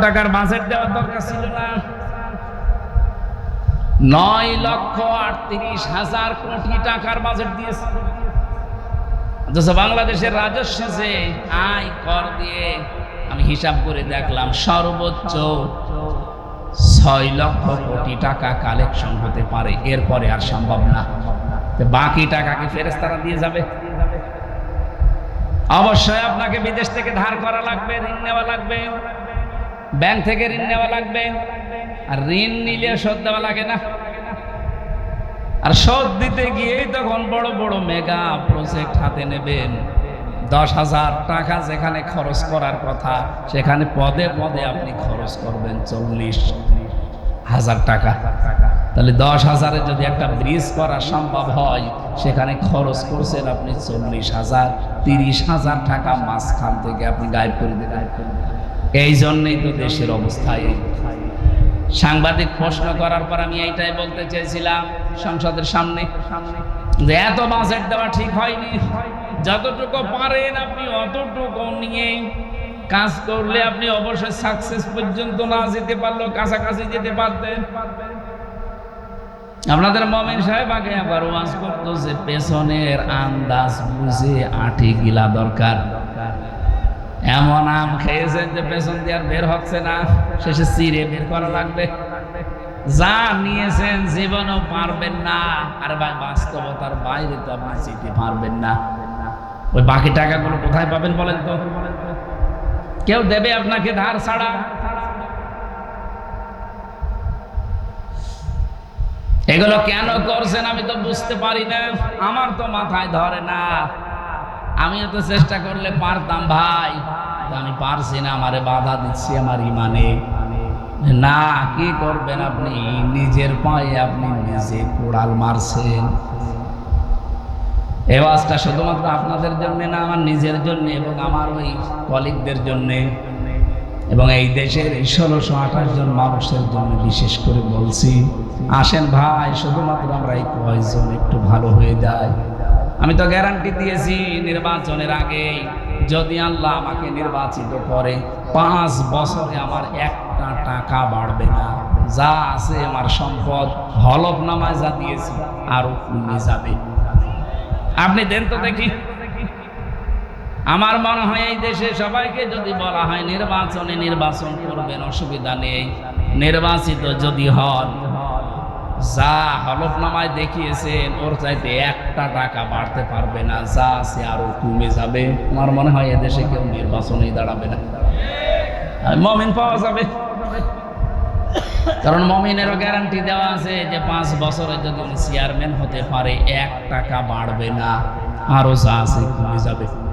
টাকার বাজেট দেওয়ার দরকার ছিল না? 9,38,000 কোটি টাকার বাজেট দিয়েছে। বাংলাদেশের রাজস্ব যে আয় কর দিয়ে আমি হিসাব করে দেখলাম সর্বোচ্চ 6 লক্ষ কোটি টাকা কালেকশন হতে পারে, এরপরে আর সম্ভব না। বাকি টাকা কি ফেরেশতারা দিয়ে যাবে? অবশ্যই আপনাকে বিদেশ থেকে ধার করা লাগবে, ঋণ নেওয়া লাগবে, ব্যাংক থেকে ঋণ নেওয়া লাগবে। আর ঋণ নিলে শোধ দেওয়া লাগে না। আর শোধ দিতে গিয়েই তখন বড় বড় মেগা প্রজেক্ট হাতে নেবেন। 10,000 টাকা যেখানে খরচ করার কথা, সেখানে পদে পদে আপনি খরচ করবেন 40,000 টাকা। তাহলে 10,000-এ যদি একটা ব্রিজ করা সম্ভব হয়, সেখানে খরচ করছেন আপনি 40,000, 30,000 টাকা মাঝখান থেকে আপনি গায়েব করে দেবেন। এই জন্যই তো দেশের অবস্থা এই। সাংবাদিক প্রশ্ন করার পর আমি এইটাই বলতে চেয়েছিলাম সংসদের সামনে যে এত বাজেট দেওয়া ঠিক হয়নি। যতটুকু পারেন আপনি অতটুকু নিয়ে কাজ করলে আপনি অবশ্যই সাকসেস পর্যন্ত না যেতে পারলেও কাছাকাছি যেতে পারতেন। আপনাদের মমিন সাহেব আগে আবার ওয়াজ করতো যে পেছনের আন্দাজ বুঝে আটি গিলা দরকার। এমন আম খেয়েছেন যে পেছন দিয়ে আর বের হচ্ছে না, শেষে চিরে বের করা লাগবে। যা নিয়েছেন জীবনও পারবেন না, আর বাস্তবতার বাইরে তো আপনি যেতে পারবেন না। ওই বাকি টাকাগুলো কোথায় পাবেন বলেন তো? কেউ দেবে আপনাকে ধার ছাড়া? এগুলো কেন করছেন আমি তো বুঝতে পারি না, আমার তো মাথায় ধরে না। আমিও তো চেষ্টা করলে পারতাম ভাই, আমি পারছি না, আমারে বাধা দিচ্ছি আমার ইমানে। না, কি করবেন আপনি? নিজের পায়ে আপনি নিজে কোড়াল মারছেন। এই ওয়াজটা শুধুমাত্র আপনাদের জন্য না, আমার নিজের জন্য এবং আমার ওই কলিগদের জন্য এবং এই দেশের 1628 জন মানুষের জন্য বিশেষ করে বলছি। আসেন ভাই, শুধুমাত্র আমরা এই কয়েকজন একটু ভালো হয়ে যায়। আমি তো গ্যারান্টি দিয়েছি নির্বাচনের আগে যদি আল্লাহ আমাকে নির্বাচিত করে 5 বছরে আমার একটা টাকা বাড়বে না। যা আছে আমার সম্পদ হলফনামায় যা দিয়েছি আরো কমে যাবে। আপনি দেন তো দেখি। আমার মনে হয় এই দেশে সবাইকে যদি বলা হয় নির্বাচন করবেন, অসুবিধা নেই, নির্বাচিত যদি হন, যা হলফনামায় দেখিয়েছেন ওর চাইতে একটা টাকা বাড়তে পারবে না, যা আছে আরো কমে যাবে। আমার মনে হয় এদেশে কেউ নির্বাচনেই দাঁড়াবে না, মমিন পাওয়া যাবে। কারণ মমিনেরও গ্যারান্টি দেওয়া আছে যে 5 বছরে যদি উনি চেয়ারম্যান হতে পারে 1 টাকা বাড়বে না, আরো যা আছে কমে যাবে।